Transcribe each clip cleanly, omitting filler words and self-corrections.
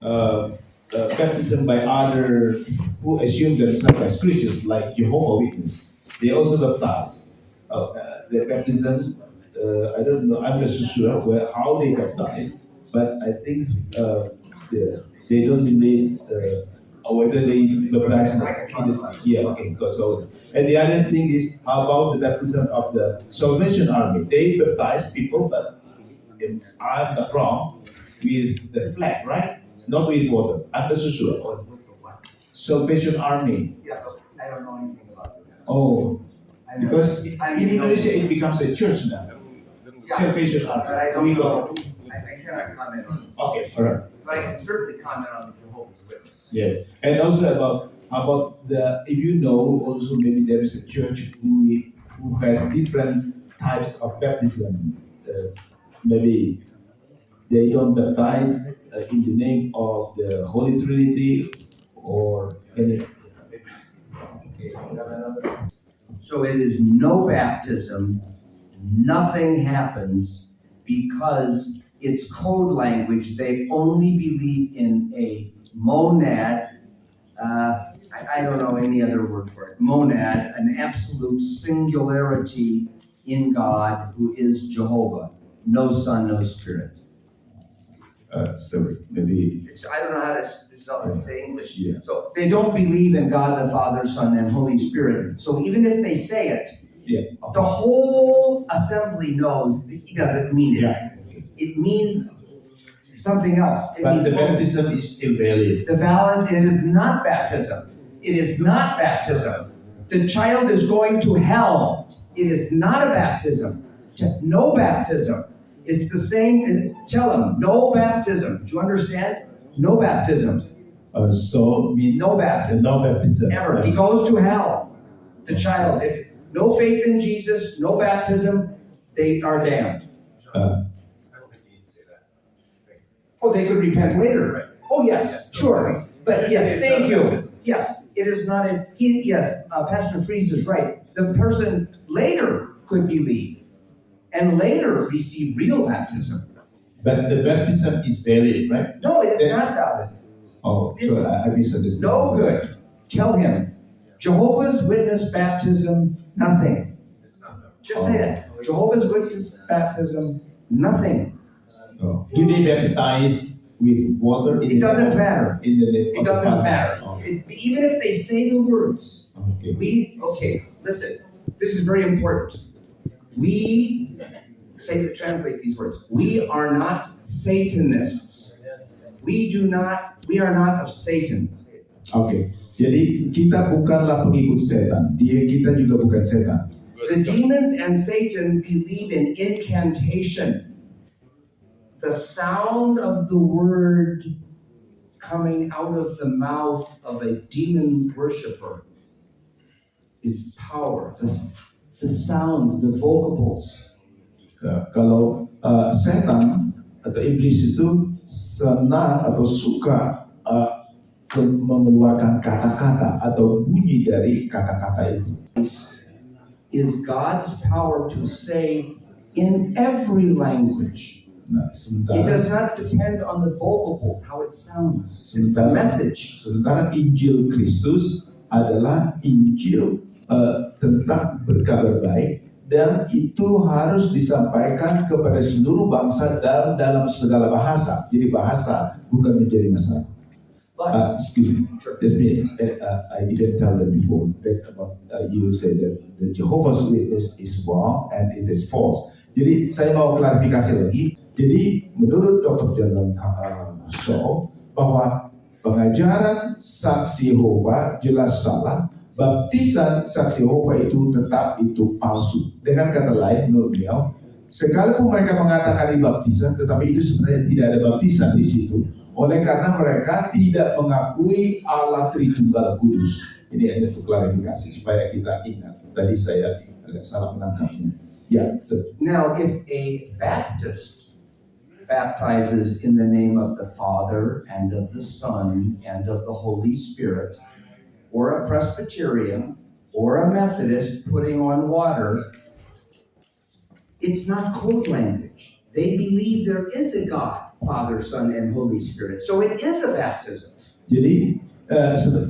uh, baptism by other who assume themselves as Christians, like Jehovah Witness. They also baptize. Their baptism, I don't know, I'm not so sure how they baptize, but I think they don't believe or whether they baptize in the, yeah, okay, because so. And the other thing is, how about the baptism of the Salvation Army? They baptize people, but if I'm not wrong, with the flag, right? Not with water. I'm not so sure. Salvation Army. Yeah, but I don't know anything about it. Oh, I know. because in Indonesia it becomes a church now. Yeah, Salvation but I Army. don't We know. go. I cannot comment on this. Okay, all right. But I can certainly comment on the Jehovah's Witness. Yes, and also about the, if you know, also maybe there is a church who has different types of baptism. Maybe they don't baptize in the name of the Holy Trinity or any. Okay, we have another. So it is no baptism, nothing happens because it's code language. They only believe in a monad. I don't know any other word for it. Monad, an absolute singularity in God who is Jehovah. No Son, no Spirit. Sorry, maybe. I don't know how to say English. Yeah. So they don't believe in God the Father, Son, and Holy Spirit. So even if they say it, Yeah. the whole assembly knows that he doesn't mean it. Yeah. It means something else. It But means the baptism is still valid. the valid, it is not baptism. It is not baptism. The child is going to hell. It is not a baptism. No baptism. It's the same. Tell him, no baptism. Do you understand? No baptism. So means No baptism. no baptism. Ever. He goes to hell. The child. If no faith in Jesus, no baptism, they are damned. Oh, they could repent later. Oh, yes, sure. But yes, thank you. Yes, it is not a, Pastor Fries is right. The person later could believe and later receive real baptism. But the baptism is valid, right? No, it is not valid. Oh, so I misunderstood. No good. Tell him. Jehovah's Witness baptism, nothing. Just say that. Jehovah's Witness baptism, nothing. Oh. Do they baptize with water? It doesn't matter. In the name It of the doesn't Father? matter. Oh. Even if they say the words, Okay. listen, this is very important. Translate these words. We are not Satanists. We are not of Satan. Okay. Jadi kita bukanlah pengikut setan. Kita juga bukan setan. The demons and Satan believe in incantation. The sound of the word coming out of the mouth of a demon worshiper is power. The sound, the vocables. Kalau setan atau iblis itu senang atau suka mengeluarkan kata-kata atau bunyi dari kata-kata itu. Is God's power to save in every language. Nah, It does not depend on the vocables, how it sounds. It's the message. Sementara Injil Kristus adalah Injil tentang berkabar baik, dan itu harus disampaikan kepada seluruh bangsa dan dalam segala bahasa. Jadi bahasa bukan menjadi masalah. Excuse me, I didn't tell them before that about you said that the Jehovah's Witness is wrong and it is false. Jadi saya mau klarifikasi lagi. Jadi menurut Dr. John Shaw bahwa pengajaran saksi Yehova jelas salah, baptisan saksi Yehova itu tetap itu palsu. Dengan kata lain, menurut beliau, sekalipun mereka mengatakan dibaptisan, tetapi itu sebenarnya tidak ada baptisan di situ. Oleh karena mereka tidak mengakui Allah Tritunggal Kudus. Ini hanya untuk klarifikasi supaya kita ingat. Tadi saya agak salah menangkapnya. Yeah, so. Now, if a Baptist baptizes in the name of the Father and of the Son and of the Holy Spirit, or a Presbyterian or a Methodist putting on water, it's not code language. They believe there is a God. Father, Son, and Holy Spirit. So it is a baptism. Jadi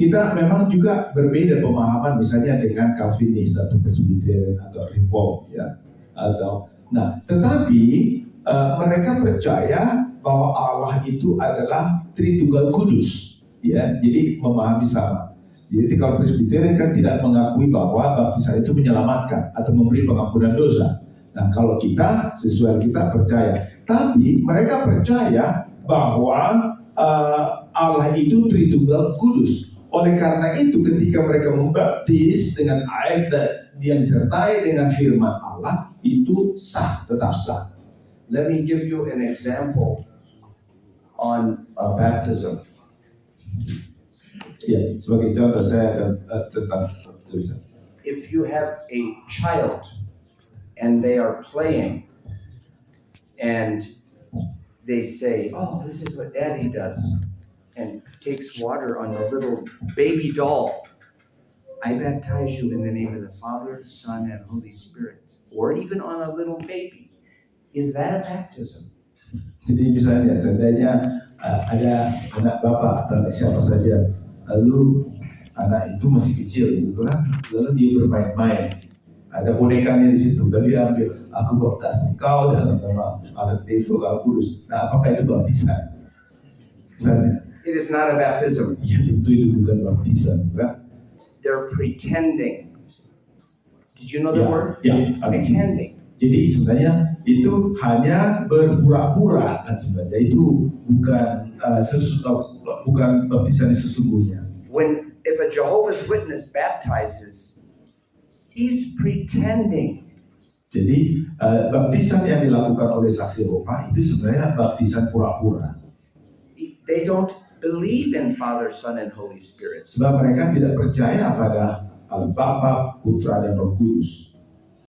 kita memang juga berbeda pemahaman misalnya dengan Calvinis atau Presbyterian atau Reform ya tetapi mereka percaya bahwa Allah itu adalah Tritunggal Kudus ya, jadi memahami sama. Jadi kalau Presbyterian kan tidak mengakui bahwa baptisan itu menyelamatkan atau memberi pengampunan dosa. Nah kalau kita sesuai kita percaya, tapi mereka percaya bahwa Allah itu Tritunggal Kudus. Oleh karena itu ketika mereka membaptis dengan air yang disertai dengan firman Allah itu sah, tetap sah. Let me give you an example on baptism. Ya, sebagai contoh saya akan tentang baptisan. If you have a child and they are playing and they say, "Oh, this is what Daddy does," and takes water on a little baby doll. I baptize you in the name of the Father, Son, and Holy Spirit. Or even on a little baby. Is that a baptism? Jadi misalnya seandainya ada anak bapak atau anak siapa saja, lalu anak itu masih kecil gitu kan, lalu dia bermain-main, ada bonekanya di situ, dan dia ambil, aku baptis kau dalam nama Allah Tritunggal Kudus. Nah, apakah itu baptisan? Misalnya, It is not a baptism. ya tentu itu bukan baptisan, kan? They're pretending. Did you know the word? Ya. Pretending. Jadi sebenarnya itu hanya berpura-pura kan sebenarnya itu bukan baptisan yang sesungguhnya. If a Jehovah's Witness baptizes, he's pretending. Jadi baptisan yang dilakukan oleh saksi Yehova itu sebenarnya baptisan pura-pura. They don't believe in Father, Son, and Holy Spirit. Sebab mereka tidak percaya pada Allah Bapa, Putra dan Roh Kudus.